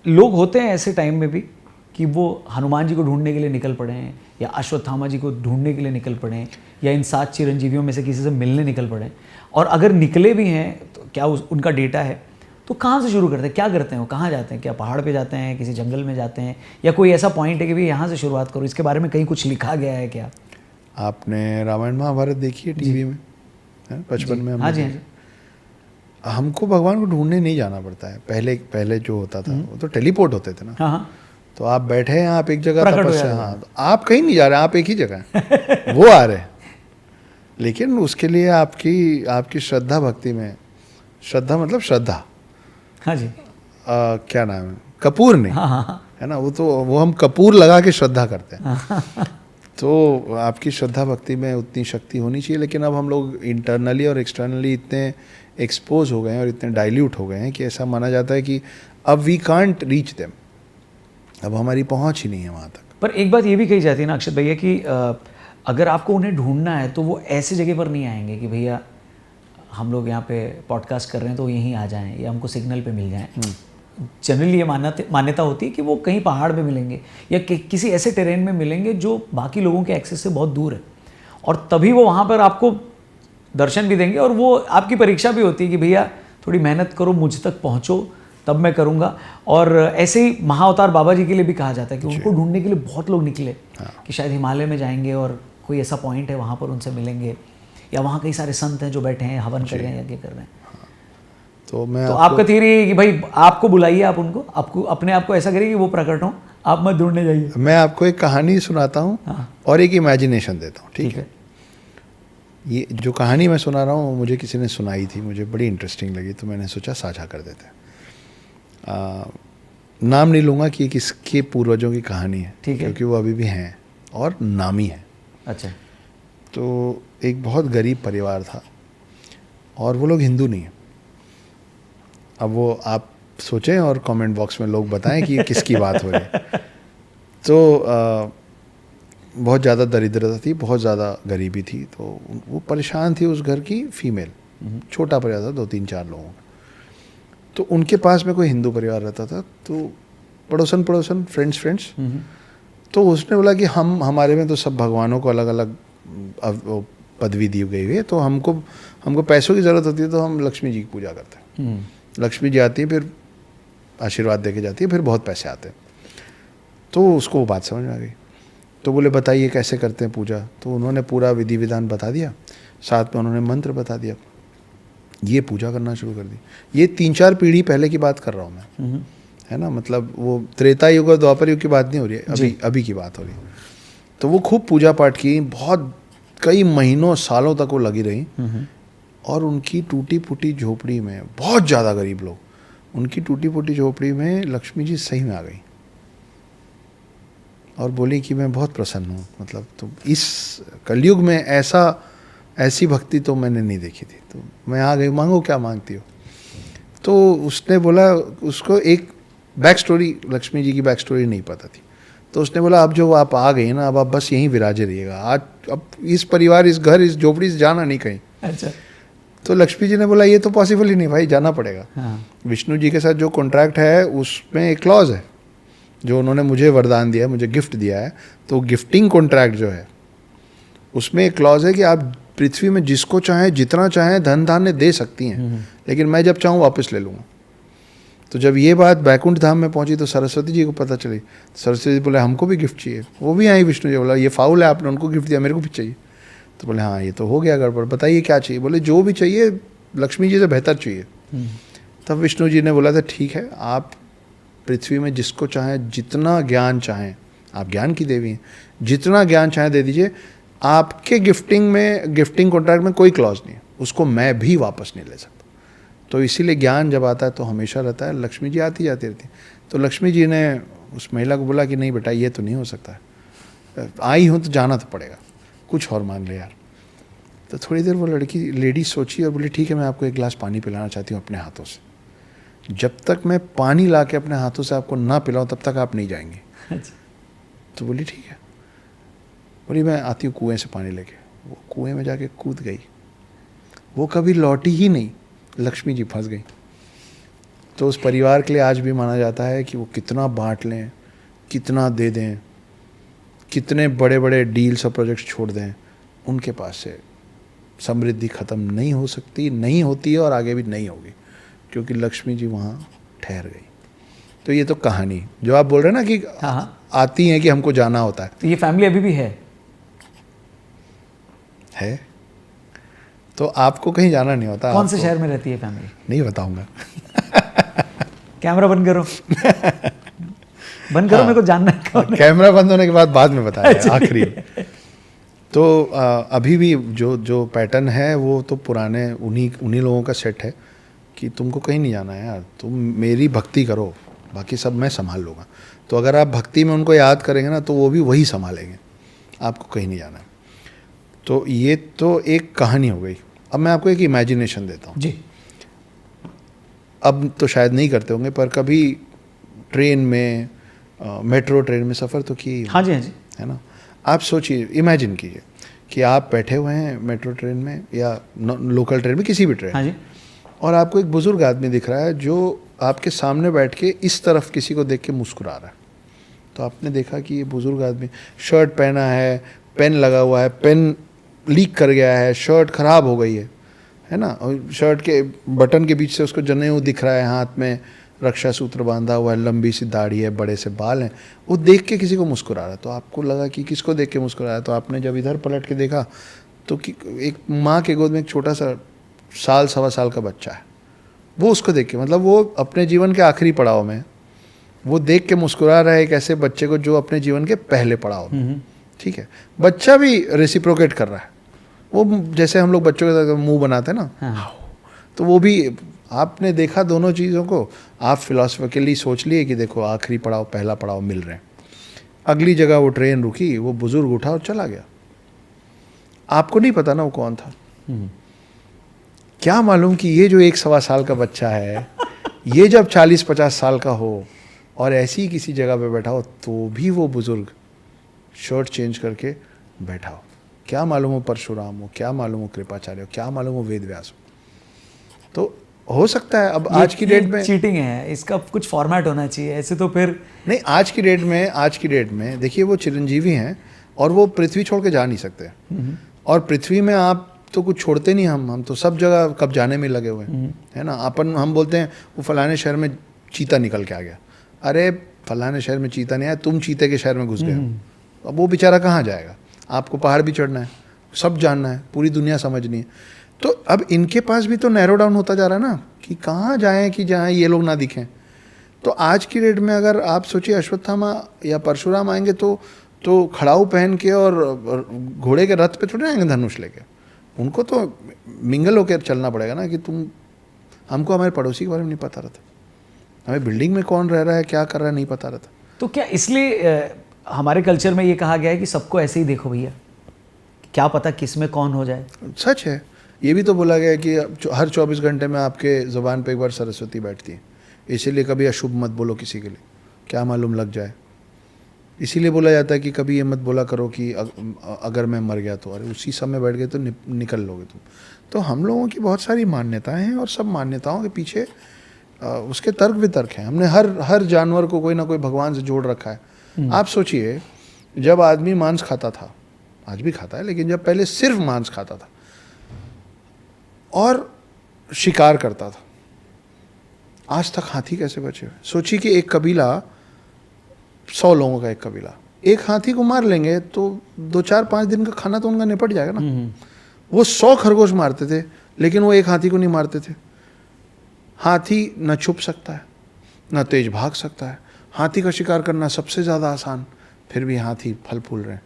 लोग होते हैं ऐसे टाइम में भी कि वो हनुमान जी को ढूंढने के लिए निकल पड़े हैं, या अश्वत्थामा जी को ढूंढने के लिए निकल पड़े हैं, या इन 7 चिरंजीवियों में से किसी से मिलने निकल पड़े हैं, और अगर निकले भी हैं तो क्या उनका डेटा है, तो कहाँ से शुरू करते हैं, क्या करते हैं, वो कहाँ जाते हैं, क्या पहाड़ पे जाते हैं, किसी जंगल में जाते हैं, या कोई ऐसा पॉइंट है कि भाई यहाँ से शुरुआत करो, इसके बारे में कहीं कुछ लिखा गया है क्या? आपने रामायण महाभारत देखी है टीवी में, है बचपन में? हाँ जी, हाँ जी। हमको भगवान को ढूंढने नहीं जाना पड़ता है। पहले पहले जो होता था वो तो टेलीपोर्ट होते थे ना। हाँ हाँ, तो आप बैठे हैं आप एक जगह प्रकट हो तपस्या, जाते हाँ, तो आप कहीं नहीं जा रहे, आप एक ही जगह हैं वो आ रहे हैं। लेकिन उसके लिए आपकी आपकी श्रद्धा भक्ति में, श्रद्धा मतलब श्रद्धा, हाँ जी, क्या नाम है, कपूर नहीं, हाँ हाँ है ना, वो तो वो हम कपूर लगा के श्रद्धा करते हैं। तो आपकी श्रद्धा भक्ति में उतनी शक्ति होनी चाहिए। लेकिन अब हम लोग इंटरनली और एक्सटर्नली इतने एक्सपोज हो गए हैं और इतने डाइल्यूट हो गए हैं कि ऐसा माना जाता है कि अब वी कांट रीच देम, अब हमारी पहुंच ही नहीं है वहाँ तक। पर एक बात ये भी कही जाती है ना अक्षत भैया कि अगर आपको उन्हें ढूंढना है तो वो ऐसी जगह पर नहीं आएंगे कि भैया हम लोग यहाँ पे पॉडकास्ट कर रहे हैं तो यहीं आ जाएं या हमको सिग्नल पे मिल जाएं। जनरली ये मान्यता होती है कि वो कहीं पहाड़ पे मिलेंगे या किसी ऐसे टेरेन में मिलेंगे जो बाकी लोगों के एक्सेस से बहुत दूर है, और तभी वो वहाँ पर आपको दर्शन भी देंगे, और वो आपकी परीक्षा भी होती है कि भैया थोड़ी मेहनत करो, मुझ तक पहुँचो, तब मैं करूँगा। और ऐसे ही महाअवतार बाबा जी के लिए भी कहा जाता है कि उनको ढूंढने के लिए बहुत लोग निकले, कि शायद हिमालय में जाएंगे और कोई ऐसा पॉइंट है वहाँ पर उनसे मिलेंगे, या वहाँ कई सारे संत हैं जो बैठे हैं हवन कर रहे हैं, यज्ञ कर रहे हैं। तो मैं तो आपका थियरी है कि भाई आपको बुलाइए, आप उनको, आपको अपने आप को ऐसा करिए कि वो प्रकट हो, आप मत ढूंढने जाइए। मैं आपको एक कहानी सुनाता हूँ और एक इमेजिनेशन देता हूँ, ठीक है? ये जो कहानी मैं सुना रहा हूँ मुझे किसी ने सुनाई थी, मुझे बड़ी इंटरेस्टिंग लगी, तो मैंने सोचा साझा कर देते हैं। नाम नहीं लूँगा कि किसके पूर्वजों की कहानी है, ठीक है, क्योंकि वो अभी भी हैं और नामी है। अच्छा। तो एक बहुत गरीब परिवार था और वो लोग हिंदू नहीं है। अब वो आप सोचें और कमेंट बॉक्स में लोग बताएं कि ये किसकी बात हो रही है। तो बहुत ज़्यादा दरिद्रता थी, बहुत ज़्यादा गरीबी थी, तो वो परेशान थी। उस घर की फीमेल, छोटा परिवार था, 2-3-4 लोगों का। तो उनके पास में कोई हिंदू परिवार रहता था, तो पड़ोसन फ्रेंड्स। तो उसने बोला कि हमारे में तो सब भगवानों को अलग अलग पदवी दी गई हुई है, तो हमको पैसों की ज़रूरत होती है तो हम लक्ष्मी जी की पूजा करते हैं। लक्ष्मी जी आती है, फिर आशीर्वाद दे के जाती है, फिर बहुत पैसे आते हैं। तो उसको वो बात समझ में आ गई। तो बोले बताइए कैसे करते हैं पूजा। तो उन्होंने पूरा विधि विधान बता दिया, साथ में उन्होंने मंत्र बता दिया, ये पूजा करना शुरू कर दी। ये 3-4 पीढ़ी पहले की बात कर रहा हूँ मैं, है ना, मतलब वो त्रेता युग और द्वापर युग की बात नहीं हो रही है, अभी की बात हो रही है। तो वो खूब पूजा पाठ की, बहुत कई महीनों सालों तक वो लगी रही। और उनकी टूटी फूटी झोपड़ी में, बहुत ज़्यादा गरीब लोग, उनकी टूटी फूटी झोपड़ी में लक्ष्मी जी सही में आ गई और बोली कि मैं बहुत प्रसन्न हूँ, मतलब तो इस कलयुग में ऐसी भक्ति तो मैंने नहीं देखी थी, तो मैं आ गई, मांगो क्या मांगती हो। तो उसने बोला, उसको एक बैक स्टोरी, लक्ष्मी जी की बैक स्टोरी नहीं पता थी। तो उसने बोला अब जो आप आ गई ना, अब आप बस यहीं विराजे रहिएगा, आज अब इस परिवार, इस घर, इस झोपड़ी से जाना नहीं कहीं। अच्छा। तो लक्ष्मी जी ने बोला ये तो पॉसिबल ही नहीं भाई, जाना पड़ेगा। हाँ। विष्णु जी के साथ जो कॉन्ट्रैक्ट है उसमें एक क्लॉज है, जो उन्होंने मुझे वरदान दिया है, मुझे गिफ्ट दिया है, तो गिफ्टिंग कॉन्ट्रैक्ट जो है उसमें एक क्लॉज है कि आप पृथ्वी में जिसको चाहें, जितना चाहें धन धान्य दे सकती हैं, लेकिन मैं जब चाहूँ वापस ले लूँगा। तो जब ये बात बैकुंठ धाम में पहुंची तो सरस्वती जी को पता चली। सरस्वती जी बोले हमको भी गिफ्ट चाहिए। वो भी आई, विष्णु जी बोला ये फाउल है, आपने उनको गिफ्ट दिया, मेरे को भी चाहिए। तो बोले हाँ ये तो हो गया गड़बड़, बताइए क्या चाहिए। बोले जो भी चाहिए लक्ष्मी जी से बेहतर चाहिए। तब विष्णु जी ने बोला था ठीक है, आप पृथ्वी में जिसको चाहें, जितना ज्ञान चाहें, आप ज्ञान की देवी हैं, जितना ज्ञान चाहें दे दीजिए। आपके गिफ्टिंग कॉन्ट्रैक्ट में कोई क्लॉज नहीं है, उसको मैं भी वापस नहीं ले सकता। तो इसीलिए ज्ञान जब आता है तो हमेशा रहता है, लक्ष्मी जी आती जाती रहती। तो लक्ष्मी जी ने उस महिला को बोला कि नहीं बेटा ये तो नहीं हो सकता है, आई हूँ तो जाना तो पड़ेगा, कुछ और मांग ले यार। तो थोड़ी देर वो लेडी सोची और बोली ठीक है मैं आपको एक गिलास पानी पिलाना चाहती हूँ अपने हाथों से। जब तक मैं पानी ला के अपने हाथों से आपको ना पिलाऊँ तब तक आप नहीं जाएंगे। अच्छा। तो बोली ठीक है। बोली मैं आती हूँ कुएं से पानी लेके। वो कुएं में जाके कूद गई, वो कभी लौटी ही नहीं, लक्ष्मी जी फंस गई। तो उस परिवार के लिए आज भी माना जाता है कि वो कितना बांट लें, कितना दे दें, कितने बड़े बड़े डील्स और प्रोजेक्ट्स छोड़ दें, उनके पास से समृद्धि ख़त्म नहीं हो सकती, नहीं होती है और आगे भी नहीं होगी, क्योंकि लक्ष्मी जी वहाँ ठहर गई। तो ये तो कहानी जो आप बोल रहे हैं ना कि हाँ, आती हैं कि हमको जाना होता है। तो ये फैमिली अभी भी है? तो आपको कहीं जाना नहीं होता। कौन से शहर में रहती है फैमिली? नहीं बताऊंगा। कैमरा बंद करो। बंद करो, मेरे को जानना है कौन है। कैमरा बंद होने के बाद में बताया आखिरी। तो अभी भी जो पैटर्न है वो तो पुराने उन्हीं लोगों का सेट है कि तुमको कहीं नहीं जाना है यार, तुम मेरी भक्ति करो, बाकी सब मैं संभाल लूँगा। तो अगर आप भक्ति में उनको याद करेंगे ना तो वो भी वही संभालेंगे, आपको कहीं नहीं जाना है। तो ये तो एक कहानी हो गई। अब मैं आपको एक इमेजिनेशन देता हूँ जी। अब तो शायद नहीं करते होंगे, पर कभी ट्रेन में मेट्रो ट्रेन में सफ़र तो किए ही होंगे। हाँ जी, हाँ जी। है ना। आप सोचिए, इमेजिन कीजिए कि आप बैठे हुए हैं मेट्रो ट्रेन में या लोकल ट्रेन में, किसी भी ट्रेन। हाँ जी। और आपको एक बुज़ुर्ग आदमी दिख रहा है जो आपके सामने बैठ के इस तरफ किसी को देख के मुस्कुरा रहा है। तो आपने देखा कि ये बुज़ुर्ग आदमी शर्ट पहना है, पेन लगा हुआ है, पेन लीक कर गया है, शर्ट ख़राब हो गई है ना, और शर्ट के बटन के बीच से उसको जनेऊ दिख रहा है, हाथ में रक्षा सूत्र बांधा हुआ है, लंबी सी दाढ़ी है, बड़े से बाल हैं, वो देख के किसी को मुस्कुरा रहा है। तो आपको लगा कि किसको देख के मुस्कुरा रहा है। तो आपने जब इधर पलट के देखा तो एक माँ के गोद में एक छोटा सा साल सवा साल का बच्चा है, वो उसको देख के, मतलब वो अपने जीवन के आखिरी पड़ाव में वो देख के मुस्कुरा रहा है एक ऐसे बच्चे को जो अपने जीवन के पहले पड़ाव में। ठीक है, बच्चा भी रेसिप्रोकेट कर रहा है, वो जैसे हम लोग बच्चों के साथ मुंह बनाते हैं ना, हाँ। तो वो भी आपने देखा दोनों चीज़ों को। आप फिलोसफिकली सोच लिए कि देखो आखिरी पड़ाव पहला पड़ाव मिल रहे हैं। अगली जगह वो ट्रेन रुकी, वो बुजुर्ग उठा और चला गया। आपको नहीं पता ना वो कौन था। क्या मालूम कि ये जो 1 सवा साल का बच्चा है ये जब 40-50 साल का हो और ऐसी किसी जगह पे बैठा हो तो भी वो बुजुर्ग शर्ट चेंज करके बैठा हो। क्या मालूम हो परशुराम हो, क्या मालूम हो कृपाचार्य हो, क्या मालूम हो वेद व्यास हो। तो हो सकता है अब आज की डेट में चीटिंग है, इसका कुछ फॉर्मेट होना चाहिए, ऐसे तो फिर नहीं। आज की डेट में देखिए वो चिरंजीवी हैं और वो पृथ्वी छोड़ के जा नहीं सकते। और पृथ्वी में आप तो कुछ छोड़ते नहीं, हम तो सब जगह कब जाने में लगे हुए हैं, है ना। हम बोलते हैं वो फलाने शहर में चीता निकल के आ गया। अरे फलाने शहर में चीता नहीं आया, तुम चीते के शहर में घुस गए हो। अब वो बेचारा कहाँ जाएगा। आपको पहाड़ भी चढ़ना है, सब जानना है, पूरी दुनिया समझनी है। तो अब इनके पास भी तो नैरो डाउन होता जा रहा है ना कि कहाँ जाएं कि जहाँ ये लोग ना दिखें। तो आज की डेट में अगर आप सोचिए अश्वत्थामा या परशुराम आएंगे तो खड़ाऊ पहन के और घोड़े के रथ पे थोड़े आएंगे धनुष लेके। उनको तो मिंगल होकर चलना पड़ेगा ना कि हमको हमारे पड़ोसी के बारे में नहीं पता रहता, हमें बिल्डिंग में कौन रह रहा है क्या कर रहा है नहीं पता रहता। तो क्या इसलिए हमारे कल्चर में ये कहा गया है कि सबको ऐसे ही देखो भैया, क्या पता किस में कौन हो जाए। सच है। ये भी तो बोला गया है कि हर 24 घंटे में आपके ज़ुबान पे एक बार सरस्वती बैठती है, इसीलिए कभी अशुभ मत बोलो किसी के लिए, क्या मालूम लग जाए। इसीलिए बोला जाता है कि कभी ये मत बोला करो कि अगर मैं मर गया तो, अरे उसी समय बैठ गए तो निकल लोगे तुम। तो हम लोगों की बहुत सारी मान्यताएं हैं और सब मान्यताओं के पीछे उसके तर्क वितर्क हैं। हमने हर जानवर को कोई ना कोई भगवान से जोड़ रखा है। आप सोचिए जब आदमी मांस खाता था, आज भी खाता है, लेकिन जब पहले सिर्फ मांस खाता था और शिकार करता था, आज तक हाथी कैसे बचे हुए। सोचिए कि एक कबीला 100 लोगों का एक कबीला, एक हाथी को मार लेंगे तो 2-4-5 दिन का खाना तो उनका निपट जाएगा ना। वो 100 खरगोश मारते थे लेकिन वो एक हाथी को नहीं मारते थे। हाथी न छुप सकता है न तेज भाग सकता है, हाथी का शिकार करना सबसे ज़्यादा आसान, फिर भी हाथी फल फूल रहे हैं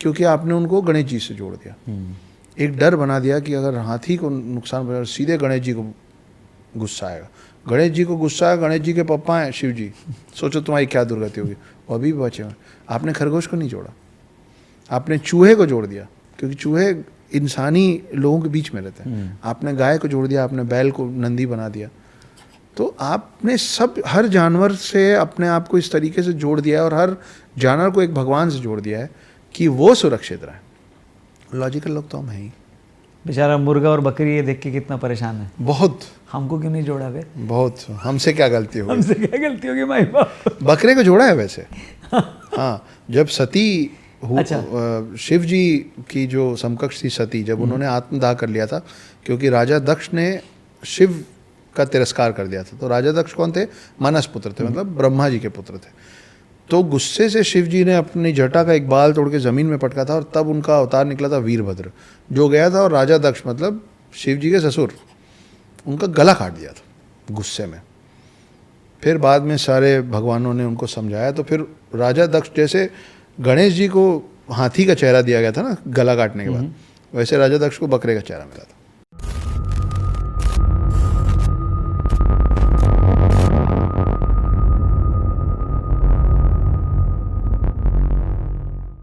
क्योंकि आपने उनको गणेश जी से जोड़ दिया। एक डर बना दिया कि अगर हाथी को नुकसान पहुंचा सीधे गणेश जी को गुस्सा आएगा। गणेश जी को गुस्सा है, गणेश जी के पप्पा हैं शिव जी, सोचो तुम्हारी क्या दुर्गति होगी। वो अभी भी बचे हुए। आपने खरगोश को नहीं जोड़ा, आपने चूहे को जोड़ दिया क्योंकि चूहे इंसानी लोगों के बीच में रहते हैं। आपने गाय को जोड़ दिया, आपने बैल को नंदी बना दिया। तो आपने हर जानवर से अपने आप को इस तरीके से जोड़ दिया है और हर जानवर को एक भगवान से जोड़ दिया है कि वो सुरक्षित रहे। लॉजिकल लोग तो हम हैं ही। बेचारा मुर्गा और बकरी ये देख के कितना परेशान है। बहुत। हमको क्यों नहीं जोड़ा बे? बहुत, हमसे क्या गलती हो गई? हमसे क्या गलती होगी माई बाप? बकरे को जोड़ा है वैसे। हाँ, जब सती अच्छा। शिव जी की जो समकक्ष थी सती, जब उन्होंने आत्मदाह कर लिया था, क्योंकि राजा दक्ष ने शिव का तिरस्कार कर दिया था। तो राजा दक्ष कौन थे? मानस पुत्र थे, मतलब ब्रह्मा जी के पुत्र थे। तो गुस्से से शिव जी ने अपनी जटा का एक बाल तोड़ के ज़मीन में पटका था, और तब उनका अवतार निकला था वीरभद्र, जो गया था और राजा दक्ष मतलब शिव जी के ससुर, उनका गला काट दिया था गुस्से में। फिर बाद में सारे भगवानों ने उनको समझाया, तो फिर राजा दक्ष, जैसे गणेश जी को हाथी का चेहरा दिया गया था ना गला काटने के बाद, वैसे राजा दक्ष को बकरे का चेहरा मिला था।